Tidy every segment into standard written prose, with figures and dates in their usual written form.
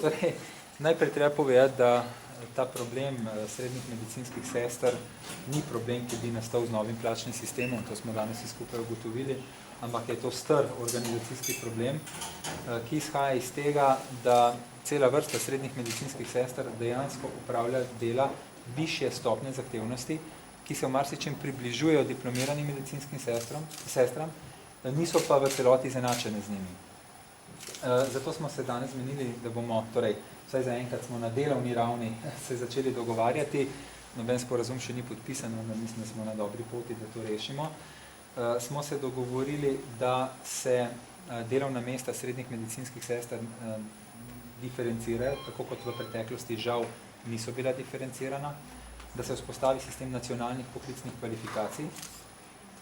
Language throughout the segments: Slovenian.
Torej, najprej treba povedati, da ta problem srednjih medicinskih sester ni problem, ki bi nastal z novim plačnim sistemom, to smo danes skupaj ugotovili, ampak je to star organizacijski problem, ki izhaja iz tega, da cela vrsta srednjih medicinskih sester dejansko upravlja dela višje stopnje zahtevnosti, ki se v marsičem približujejo diplomiranim medicinskim sestram, niso pa v celoti izenačene z njimi. Zato smo se danes zmenili, da bomo, torej, vsaj zaenkrat smo na delovni ravni se začeli dogovarjati, noben sporazum še ni podpisan, vendar mislim, da smo na dobri poti, da to rešimo. Smo se dogovorili, da se delovna mesta srednjih medicinskih sester diferencirajo, tako kot v preteklosti žal niso bila diferencirana, da se vzpostavi sistem nacionalnih poklicnih kvalifikacij,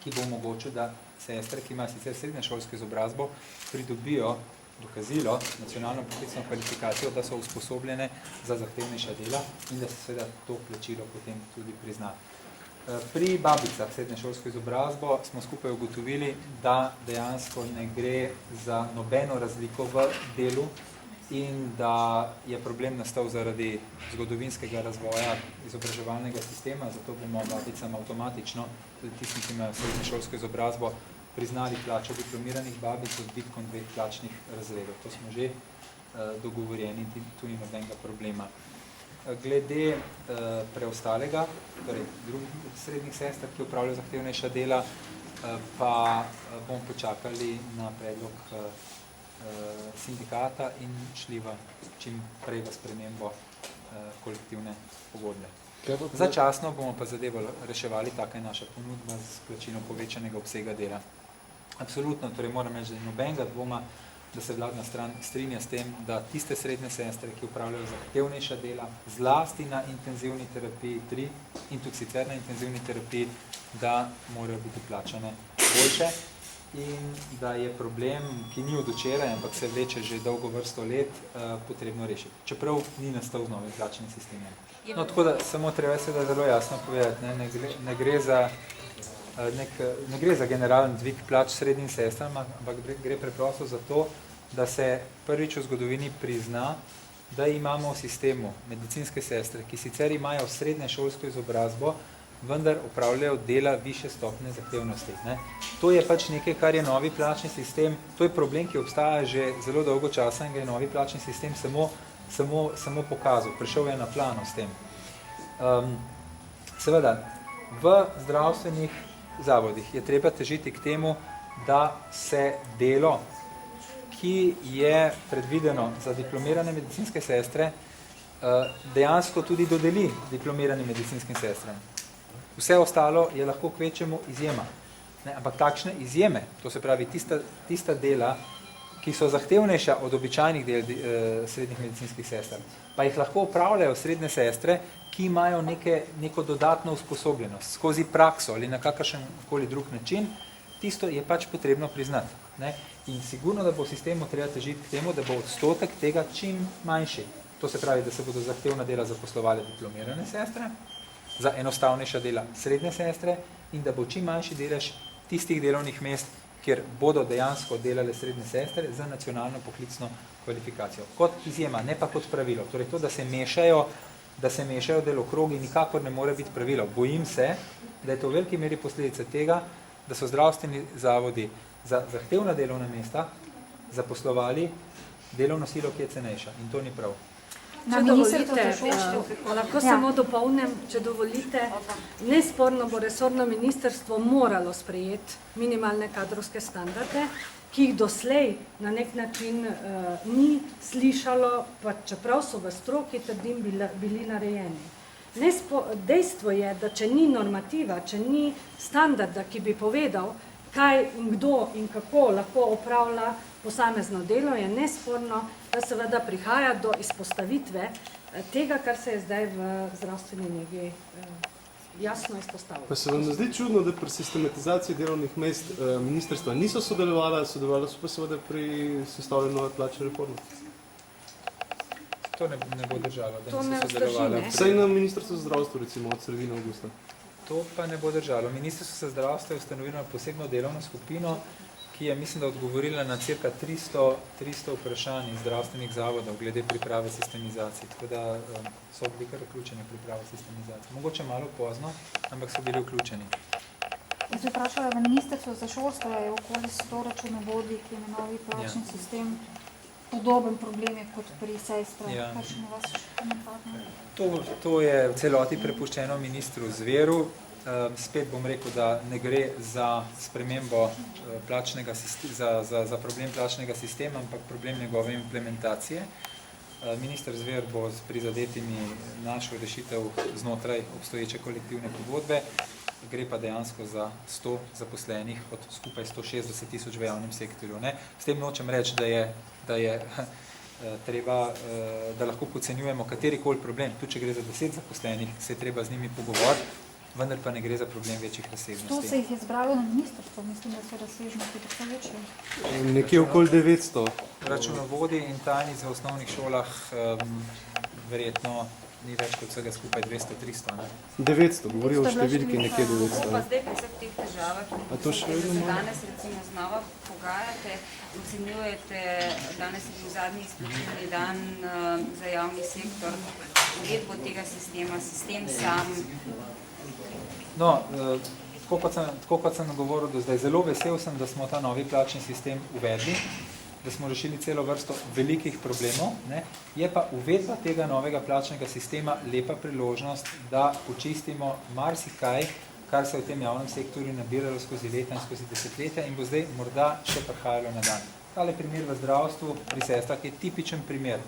ki bo omogočil, da sestre, ki imajo sicer srednješolsko izobrazbo, pridobijo dokazilo, nacionalno poklicno kvalifikacijo, da so usposobljene za zahtevnejša dela in da se seveda to plačilo potem tudi prizna. Pri babicah srednješolsko izobrazbo smo skupaj ugotovili, da dejansko ne gre za nobeno razliko v delu in da je problem nastal zaradi zgodovinskega razvoja izobraževalnega sistema, zato bomo babicam avtomatično, tudi tistim, ki imajo srednješolsko izobrazbo, priznali plačo diplomiranih babic z odbitkom 2 plačnih razredov. To smo že dogovorjeni in tu ni nobenega problema. Glede preostalega, torej drugih srednjih sester, ki upravljajo zahtevnejša dela, pa bomo počakali na predlog sindikata in šli v čim prej v spremembo kolektivne pogodbe. Začasno bomo pa zadevo reševali, taka je naša ponudba z plačilom povečanega obsega dela. Absolutno, torej moram reči, da je nobenega dvoma, da se vladna stran strinja s tem, da tiste srednje sestre, ki upravljajo zahtevnejša dela, zlasti na intenzivni terapiji 3 in tudi sicer na intenzivni terapiji, da morajo biti plačane boljše in da je problem, ki ni od včeraj, ampak se vleče že dolgo vrsto let, potrebno rešiti. Čeprav ni nastal z novim plačnim sistemom. No, tako da samo treba se da zelo jasno povedati, ne gre za generalen dvig plač srednjim sestram, ampak gre preprosto za to, da se prvič v zgodovini prizna, da imamo v sistemu medicinske sestre, ki sicer imajo srednješolsko izobrazbo, vendar upravljajo dela višje stopnje zahtevnosti. To je pač nekaj, kar je novi plačni sistem, to je problem, ki obstaja že zelo dolgo časa in ga je novi plačni sistem samo pokazal, prišel je na plano s tem. Seveda, v zdravstvenih zavodih je treba težiti k temu, da se delo, ki je predvideno za diplomirane medicinske sestre, dejansko tudi dodeli diplomiranim medicinskim sestram. Vse ostalo je lahko kvečemu izjema. Ampak takšne izjeme, to se pravi tista dela, ki so zahtevnejša od običajnih del srednjih medicinskih sester, pa jih lahko upravljajo srednje sestre, ki imajo neko dodatno usposobljenost skozi prakso ali na kakršenkoli drug način, tisto je pač potrebno priznati. In sigurno, da bo v sistemu treba težiti k temu, da bo odstotek tega čim manjši. To se pravi, da se bodo zahtevna dela zaposlovale diplomirane sestre, za enostavnejša dela srednje sestre in da bo čim manjši delež tistih delovnih mest, kjer bodo dejansko delale srednje sestre za nacionalno poklicno kvalifikacijo. Kot izjema, ne pa kot pravilo. Torej to, da se mešajo delokrogi, nikakor ne more biti pravilo. Bojim se, da je to v veliki meri posledica tega, da so zdravstveni zavodi za zahtevna delovna mesta zaposlovali delovno silo, ki je cenejša. In to ni prav. Če dovolite, lahko samo dopolnim, če dovolite, nesporno bo resorno ministrstvo moralo sprejeti minimalne kadrovske standarde, ki jih doslej na nek način ni slišalo, pa čeprav so v stroki, trdim, bili narejeni. Dejstvo je, da če ni normativa, če ni standarda, ki bi povedal, kaj in kdo in kako lahko opravlja posamezno delo, je nesporno, da seveda prihaja do izpostavitve tega, kar se je zdaj v zdravstveni negi jasno izpostavilo. Pa se vam zdi čudno, da pri sistematizaciji delovnih mest ministrstva niso sodelovala so pa seveda pri sestavljanju nove plačne reforme? To ne bo držalo, da To niso ne sodelovali. vzdrži, ne. Vsaj na ministrstvu za zdravstvo, recimo, od sredine avgusta. To pa ne bo držalo. Ministrstvo za zdravstvo je ustanovilo posebno delovno skupino, ki je, mislim, da odgovorila na cirka 300 vprašanj iz zdravstvenih zavodov glede priprave sistemizacije. Tako da so bili kar vključeni v pripravo sistemizacije. Mogoče malo pozno, ampak so bili vključeni. Jaz bi vprašala, da Ministrstvo za šolstvo je okoli 100 računovodij, ki je novi plačni sistem, podoben problem je kot pri sestrah. Ja. Kakšen je vaš komentar? To je v celoti prepuščeno ministru Zveru. Spet bom rekel, da ne gre za spremembo plačnega sistema, za problem plačnega sistema, ampak problem njegove implementacije. Minister Zver bo s prizadetimi našel rešitev znotraj obstoječe kolektivne pogodbe. Gre pa dejansko za 100 zaposlenih od skupaj 160 tisoč v javnem sektorju. Ne? S tem nočem reči, da je treba, da lahko podcenjujemo katerikoli problem. Tudi če gre za 10 zaposlenih, se je treba z njimi pogovoriti, vendar pa ne gre za problem večjih razsežnosti. To se jih je zbralo na ministrstvo, mislim, da so razsežnosti tako večje. Nekje okoli 900. Računovodi in tajnic v osnovnih šolah verjetno ni več kot vsega skupaj 200-300. 900, govorijo o številki nekje Kako 900. pa zdaj pri vseh teh težavah, A to še vedno se imamo? danes recimo znova pogajate, ocenjujete, danes je bil zadnji izplačilni dan za javni sektor, uvedbo tega sistema, sistem sam. No, tako kot sem govoril do zdaj, zelo vesel sem, da smo ta novi plačni sistem uvedli, da smo rešili celo vrsto velikih problemov, ne? Je pa uvedba tega novega plačnega sistema lepa priložnost, da počistimo marsikaj, kar se v tem javnem sektorju nabiralo skozi leta in skozi desetletja in bo zdaj morda še prihajalo na dan. Tale primer v zdravstvu pri sestrah je tipičen primer,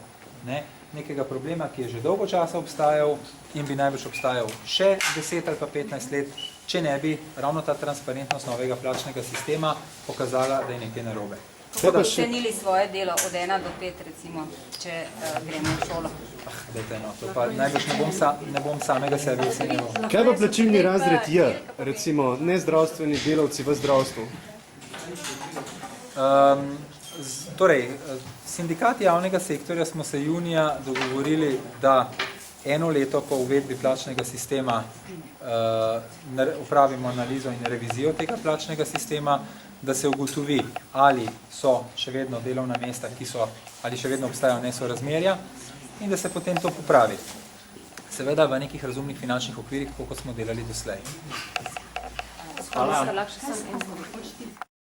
ne? Nekega problema, ki je že dolgo časa obstajal in bi najbolj obstajal še 10 ali pa 15 let, če ne bi ravno ta transparentnost novega plačnega sistema pokazala, da je nekaj narobe. Kako bi ocenili svoje delo od 1 do 5, recimo, če gremo v šolo? Dajte, no, to pa najbolj ne bom samega sebe ocenjeval. Kaj pa plačilni razred je, recimo, nezdravstveni delavci v zdravstvu? Torej, sindikati javnega sektorja smo se junija dogovorili, da eno leto po uvedbi plačnega sistema opravimo analizo in revizijo tega plačnega sistema, da se ugotovi, ali so še vedno delovna mesta, ali še vedno obstajajo nesorazmerja in da se potem to popravi. Seveda v nekih razumnih finančnih okvirih, kot smo delali doslej. Hvala.